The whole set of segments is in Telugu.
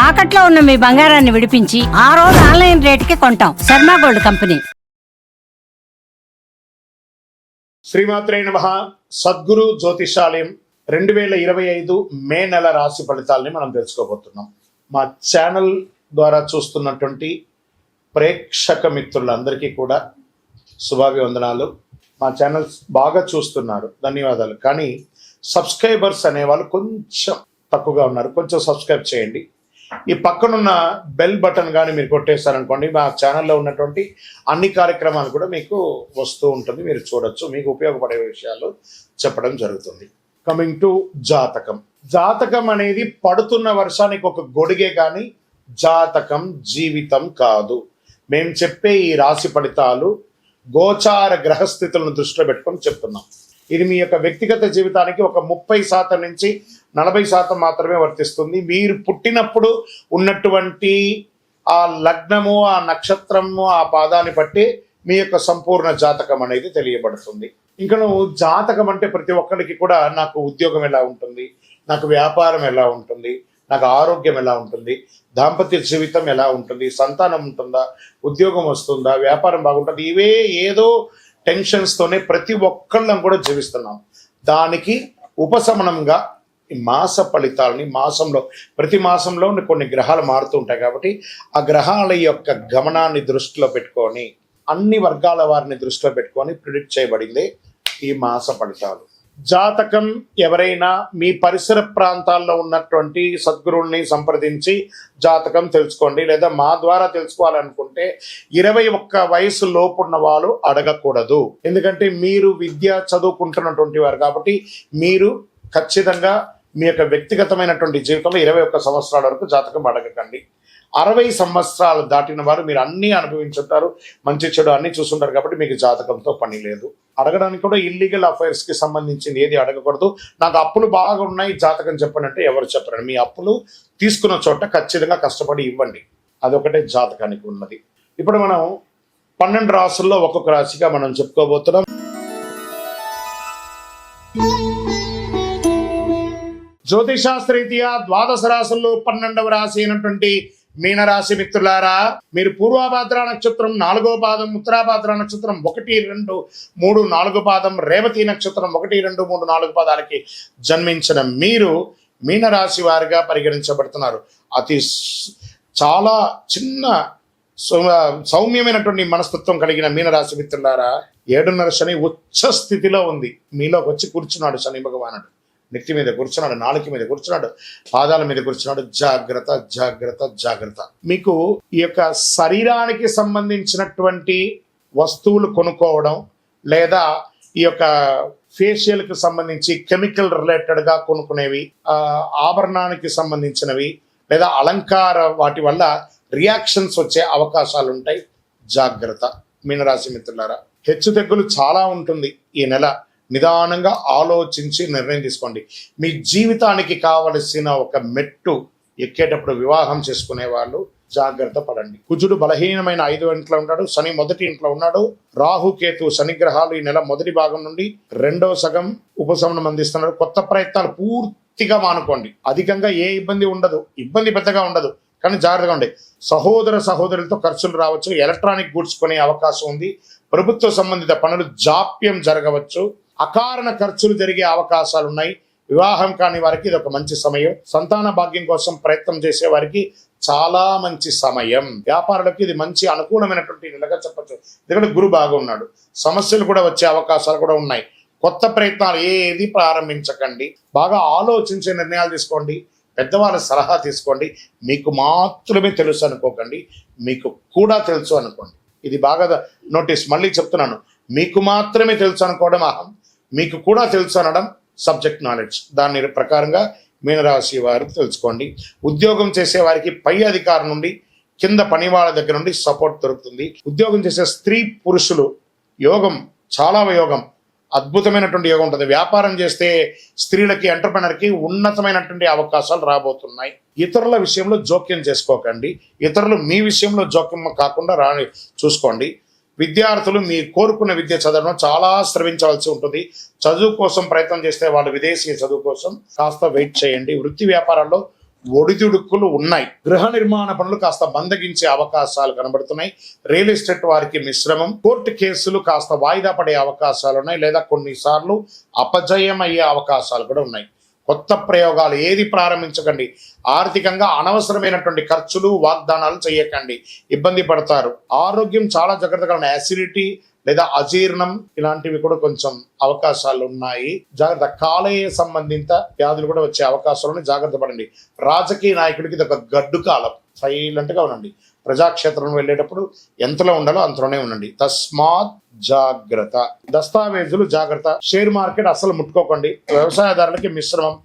తాకట్లో ఉన్న మీ బంగారాన్ని విడిపించి ఆ రోజు ఆన్లైన్ రేటుకి కొంటాం. Sharma gold company. శ్రీమాత్రే నమః. సద్గురు జ్యోతిషాలయం 2025 మే నెల రాశి ఫలితాలని మనం తెలుసుకోబోతున్నాం. మా ఛానల్ ద్వారా చూస్తున్నటువంటి ప్రేక్షక మిత్రులందరికీ కూడా శుభాభివందనాలు. మా ఛానల్ బాగా చూస్తున్నారు, ధన్యవాదాలు. కానీ సబ్స్క్రైబర్స్ అనేవాళ్ళు కొంచెం తక్కువగా ఉన్నారు. కొంచెం సబ్స్క్రైబ్ చేయండి. ఈ పక్కనున్న బెల్ బటన్ కానీ మీరు కొట్టేశారనుకోండి, మా ఛానల్లో ఉన్నటువంటి అన్ని కార్యక్రమాలు కూడా మీకు వస్తూ ఉంటుంది, మీరు చూడొచ్చు. మీకు ఉపయోగపడే విషయాలు చెప్పడం జరుగుతుంది. కమింగ్ టు జాతకం. జాతకం అనేది పడుతున్న వర్షానికి ఒక గొడుగే కానీ జాతకం జీవితం కాదు. మేము చెప్పే ఈ రాశి ఫలితాలు గోచార గ్రహస్థితులను దృష్టిలో పెట్టుకొని చెప్తున్నాం. ఇది మీ యొక్క వ్యక్తిగత జీవితానికి ఒక 30% నుంచి 40% మాత్రమే వర్తిస్తుంది. మీరు పుట్టినప్పుడు ఉన్నటువంటి ఆ లగ్నము, ఆ నక్షత్రము, ఆ పాదాన్ని బట్టి మీ యొక్క సంపూర్ణ జాతకం అనేది తెలియబడుతుంది. ఇంకా నువ్వు జాతకం అంటే ప్రతి ఒక్కరికి కూడా నాకు ఉద్యోగం ఎలా ఉంటుంది, నాకు వ్యాపారం ఎలా ఉంటుంది, నాకు ఆరోగ్యం ఎలా ఉంటుంది, దాంపత్య జీవితం ఎలా ఉంటుంది, సంతానం ఉంటుందా, ఉద్యోగం వస్తుందా, వ్యాపారం బాగుంటుంది, ఇవే ఏదో టెన్షన్స్తోనే ప్రతి ఒక్కళ్ళం కూడా జీవిస్తున్నాం. దానికి ఉపశమనంగా ఈ మాస ఫలితాలని ప్రతి మాసంలో కొన్ని గ్రహాలు మారుతూ ఉంటాయి కాబట్టి ఆ గ్రహాల యొక్క గమనాన్ని దృష్టిలో పెట్టుకొని అన్ని వర్గాల వారిని దృష్టిలో పెట్టుకొని ప్రిడిక్ట్ చేయబడింది ఈ మాస ఫలితాలు. జాతకం ఎవరైనా మీ పరిసర ప్రాంతాల్లో ఉన్నటువంటి సద్గురువుల్ని సంప్రదించి జాతకం తెలుసుకోండి. లేదా మా ద్వారా తెలుసుకోవాలనుకుంటే 21 వయసు లోపున్న వాళ్ళు అడగకూడదు. ఎందుకంటే మీరు విద్య చదువుకుంటున్నటువంటి వారు కాబట్టి మీరు ఖచ్చితంగా మీ యొక్క వ్యక్తిగతమైనటువంటి జీవితంలో 21 సంవత్సరాల వరకు జాతకం అడగకండి. 60 సంవత్సరాలు దాటిన వారు మీరు అన్నీ అనుభవించుంటారు, మంచి చెడు అన్నీ చూస్తుంటారు కాబట్టి మీకు జాతకంతో పని లేదు. అడగడానికి కూడా ఇల్లీగల్ అఫైర్స్కి సంబంధించింది ఏది అడగకూడదు. నాకు అప్పులు బాగా ఉన్నాయి, జాతకం చెప్పండి అంటే ఎవరు చెప్పరండి. మీ అప్పులు తీసుకున్న చోట ఖచ్చితంగా కష్టపడి ఇవ్వండి, అదొకటే జాతకానికి ఉన్నది. ఇప్పుడు మనం 12 రాసుల్లో ఒక్కొక్క రాశిగా మనం చెప్పుకోబోతున్నాం. జ్యోతిషాస్త్రరీత్యా 12 రాశుల్లో 12వ రాశి అయినటువంటి మీనరాశి మిత్రులారా, మీరు పూర్వభాద్ర నక్షత్రం 4వ పాదం, ఉత్తరాభాద్ర నక్షత్రం 1, 2, 3, 4 పాదం, రేవతి నక్షత్రం 1, 2, 3, 4 పాదాలకి జన్మించిన మీరు మీనరాశి వారిగా పరిగణించబడుతున్నారు. చాలా చిన్న సౌమ్యమైనటువంటి మనస్తత్వం కలిగిన మీనరాశి మిత్రులారా, 7.5 శని ఉచ్చ స్థితిలో ఉంది. మీలోకి వచ్చి కూర్చున్నాడు శని భగవానుడు. నెత్తి మీద కూర్చున్నాడు, నాలుక మీద కూర్చున్నాడు, పాదాల మీద కూర్చున్నాడు. జాగ్రత్త జాగ్రత్త జాగ్రత్త. మీకు ఈ యొక్క శరీరానికి సంబంధించినటువంటి వస్తువులు కొనుక్కోవడం, లేదా ఈ యొక్క ఫేషియల్కి సంబంధించి కెమికల్ రిలేటెడ్గా కొనుక్కునేవి, ఆభరణానికి సంబంధించినవి లేదా అలంకార వాటి వల్ల రియాక్షన్స్ వచ్చే అవకాశాలు ఉంటాయి. జాగ్రత్త మీనరాశి మిత్రులారా. హెచ్చు తగ్గులు చాలా ఉంటుంది ఈ నెల. నిదానంగా ఆలోచించి నిర్ణయం తీసుకోండి. మీ జీవితానికి కావలసిన ఒక మెట్టు ఎక్కేటప్పుడు వివాహం చేసుకునే వాళ్ళు జాగ్రత్త పడండి. కుజుడు బలహీనమైన 5వ ఇంట్లో ఉన్నాడు, శని 1వ ఇంట్లో ఉన్నాడు. రాహు కేతు శని గ్రహాలు ఈ నెల మొదటి భాగం నుండి 2వ సగం ఉపశమనం అందిస్తున్నారు. కొత్త ప్రయత్నాలు పూర్తిగా మానుకోండి. అధికంగా ఏ ఇబ్బంది ఉండదు, ఇబ్బంది పెద్దగా ఉండదు, కానీ జాగ్రత్తగా ఉండే. సహోదరులతో ఖర్చులు రావచ్చు. ఎలక్ట్రానిక్ గూడ్స్ కొనే అవకాశం ఉంది. ప్రభుత్వ సంబంధిత పనులు జాప్యం జరగవచ్చు. అకారణ ఖర్చులు జరిగే అవకాశాలు ఉన్నాయి. వివాహం కాని వారికి ఇది ఒక మంచి సమయం. సంతాన భాగ్యం కోసం ప్రయత్నం చేసే వారికి చాలా మంచి సమయం. వ్యాపారులకు ఇది మంచి అనుకూలమైనటువంటి నెలగా చెప్పచ్చు. ఎందుకంటే గురు బాగా ఉన్నాడు. సమస్యలు కూడా వచ్చే అవకాశాలు కూడా ఉన్నాయి. కొత్త ప్రయత్నాలు ఏది ప్రారంభించకండి. బాగా ఆలోచించే నిర్ణయాలు తీసుకోండి. పెద్దవాళ్ళ సలహా తీసుకోండి. మీకు మాత్రమే తెలుసు అనుకోకండి, మీకు కూడా తెలుసు అనుకోండి. ఇది బాగా నోటీస్. మళ్ళీ చెప్తున్నాను, మీకు మాత్రమే తెలుసు అనుకోవడం అహం, మీకు కూడా తెలుసు అనడం సబ్జెక్ట్ నాలెడ్జ్. దాని ప్రకారంగా మీనరాశి వారు తెలుసుకోండి. ఉద్యోగం చేసే వారికి పై అధికారం నుండి, కింద పని వాళ్ళ దగ్గర నుండి సపోర్ట్ దొరుకుతుంది. ఉద్యోగం చేసే స్త్రీ పురుషులు యోగం, చాలా యోగం, అద్భుతమైనటువంటి యోగం ఉంటుంది. వ్యాపారం చేస్తే స్త్రీలకి, ఎంటర్ప్రెనర్కి ఉన్నతమైనటువంటి అవకాశాలు రాబోతున్నాయి. ఇతరుల విషయంలో జోక్యం చేసుకోకండి. ఇతరులు మీ విషయంలో జోక్యం కాకుండా చూసుకోండి. విద్యార్థులు మీరు కోరుకున్న విద్య చదవడం చాలా శ్రమించవలసి ఉంటుంది. చదువు కోసం ప్రయత్నం చేస్తే వాళ్ళు విదేశీ చదువు కోసం కాస్త వెయిట్ చేయండి. వృత్తి వ్యాపారాల్లో ఒడిదుడుకులు ఉన్నాయి. గృహ నిర్మాణ పనులు కాస్త మందగించే అవకాశాలు కనబడుతున్నాయి. రియల్ ఎస్టేట్ వారికి మిశ్రమం. కోర్టు కేసులు కాస్త వాయిదా పడే అవకాశాలు ఉన్నాయి, లేదా కొన్నిసార్లు అపజయం అయ్యే అవకాశాలు కూడా ఉన్నాయి. కొత్త ప్రయోగాలు ఏది ప్రారంభించకండి. ఆర్థికంగా అనవసరమైనటువంటి ఖర్చులు, వాగ్దానాలు చేయకండి, ఇబ్బంది పడతారు. ఆరోగ్యం చాలా జాగ్రత్తగా ఉన్నాయి. యాసిడిటీ లేదా అజీర్ణం ఇలాంటివి కూడా కొంచెం అవకాశాలు ఉన్నాయి. జాగ్రత్త. కాలేయ సంబంధిత వ్యాధులు కూడా వచ్చే అవకాశాలు ఉన్నాయి, జాగ్రత్త పడండి. రాజకీయ నాయకుడికి ఇది ఒక గడ్డు కాలం. సైలెంట్ గా ఉండండి. ప్రజాక్షేత్రం వెళ్ళేటప్పుడు ఎంతలో ఉండాలో అంతలోనే ఉండండి. తస్మాత్ జాగ్రత్త. దస్తావేజులు జాగ్రత్త. షేర్ మార్కెట్ అసలు ముట్టుకోకండి. వ్యవసాయదారులకి మిశ్రమం,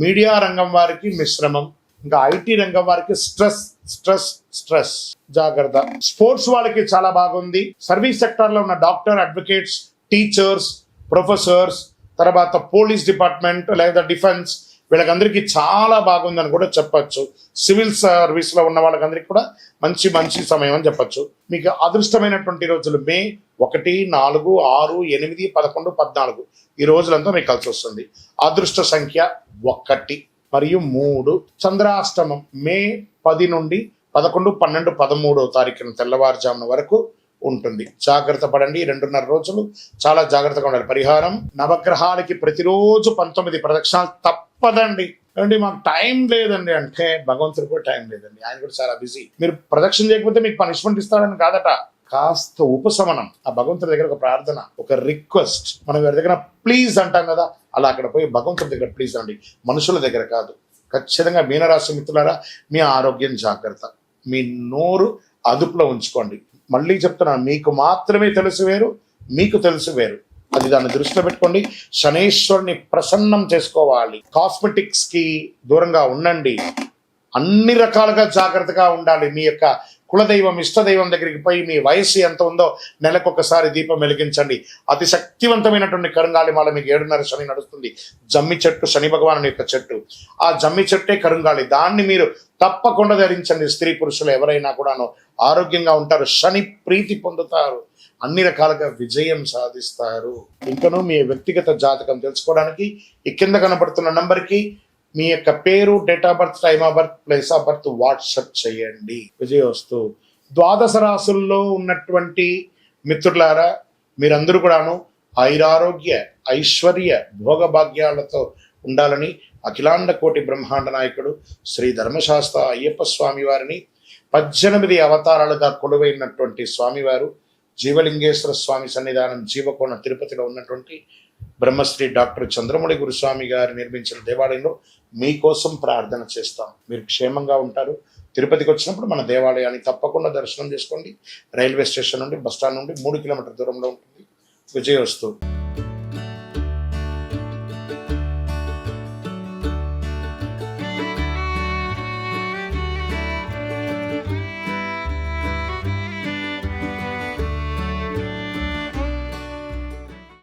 మీడియా రంగం వారికి మిశ్రమం, ఇంకా ఐటీ రంగం వారికి స్ట్రెస్ స్ట్రెస్ స్ట్రెస్, జాగ్రత్త. స్పోర్ట్స్ వాళ్ళకి చాలా బాగుంది. సర్వీస్ సెక్టర్ లో ఉన్న డాక్టర్, అడ్వకేట్స్, టీచర్స్, ప్రొఫెసర్స్, తర్వాత పోలీస్ డిపార్ట్మెంట్ లేదా డిఫెన్స్ వీళ్ళకందరికీ చాలా బాగుందని కూడా చెప్పచ్చు. సివిల్ సర్వీస్ లో ఉన్న వాళ్ళకందరికీ కూడా మంచి మంచి సమయం అని చెప్పచ్చు. మీకు అదృష్టమైనటువంటి రోజులు మే 1, 4, 6, 8, 11, 14 ఈ రోజులంతా మీకు కలిసి వస్తుంది. అదృష్ట సంఖ్య 1 మరియు 3. చంద్రాష్టమం మే 10 నుండి 11, 12, 13వ తారీఖున తెల్లవారుజామున వరకు ఉంటుంది. జాగ్రత్త పడండి. 2.5 రోజులు చాలా జాగ్రత్తగా ఉండాలి. పరిహారం: నవగ్రహాలకి ప్రతిరోజు 19 ప్రదక్షిణాలు తప్పదండి. అంటే మాకు టైం లేదండి అంటే భగవంతుడు కూడా టైం లేదండి, ఆయన కూడా చాలా బిజీ. మీరు ప్రదక్షిణ చేయకపోతే మీకు పనిష్మెంట్ ఇస్తాడని కాదట, కాస్త ఉపశమనం. ఆ భగవంతుడి దగ్గర ఒక ప్రార్థన, ఒక రిక్వెస్ట్. మనం ఎవరి దగ్గర ప్లీజ్ అంటాం కదా, అలా అక్కడ పోయి భగవంతుడి దగ్గర ప్లీజ్ అండి, మనుషుల దగ్గర కాదు. ఖచ్చితంగా మీనరాశి మిత్రులారా, మీ ఆరోగ్యం జాగ్రత్త. మీ నోరు అదుపులో ఉంచుకోండి. మళ్ళీ చెప్తున్నాను, మీకు మాత్రమే తెలుసు వేరు, మీకు తెలుసు వేరు. అది దాన్ని దృష్టిలో పెట్టుకోండి. శనేశ్వరుని ప్రసన్నం చేసుకోవాలి. కాస్మెటిక్స్ కి దూరంగా ఉండండి. అన్ని రకాలుగా జాగ్రత్తగా ఉండాలి. మీ యొక్క కులదైవం, ఇష్టదైవం దగ్గరికి పోయి మీ వయస్సు ఎంత ఉందో నెలకొకసారి దీపం వెలిగించండి. అతి శక్తివంతమైనటువంటి కరుంగాళిమాల మీకు 7.5 శని నడుస్తుంది. జమ్మి చెట్టు, శని భగవాను యొక్క చెట్టు. ఆ జమ్మి చెట్టే కరుంగాళి. దాన్ని మీరు తప్పకుండా ధరించండి. స్త్రీ పురుషులు ఎవరైనా కూడాను ఆరోగ్యంగా ఉంటారు, శని ప్రీతి పొందుతారు, అన్ని రకాలుగా విజయం సాధిస్తారు. ఇంకనూ మీ వ్యక్తిగత జాతకం తెలుసుకోవడానికి ఈ కింద కనబడుతున్న నంబర్కి మీ యొక్క పేరు, date of birth, time of birth, place of birth WhatsApp చేయండి. విజయోస్తు. ద్వాదశ రాశుల్లో ఉన్నటువంటి మిత్రులారా, మీరందరూ కూడాను ఐరారోగ్య, ఐశ్వర్య, భోగభాగ్యాలతో ఉండాలని అఖిలాండ కోటి బ్రహ్మాండ నాయకుడు శ్రీ ధర్మశాస్త్ర అయ్యప్ప స్వామి వారిని 18 అవతారాలుగా కొలువైనటువంటి స్వామివారు జీవలింగేశ్వర స్వామి సన్నిధానం జీవకోణ తిరుపతిలో ఉన్నటువంటి బ్రహ్మశ్రీ డాక్టర్ చంద్రమౌళి గురుస్వామి గారు నిర్మించిన దేవాలయంలో మీకోసం ప్రార్థన చేస్తాం. మీరు క్షేమంగా ఉంటారు. తిరుపతికి వచ్చినప్పుడు మన దేవాలయాన్ని తప్పకుండా దర్శనం చేసుకోండి. రైల్వే స్టేషన్ నుండి, బస్టాండ్ నుండి 3 కిలోమీటర్ల దూరంలో ఉంటుంది. విజయోస్తు.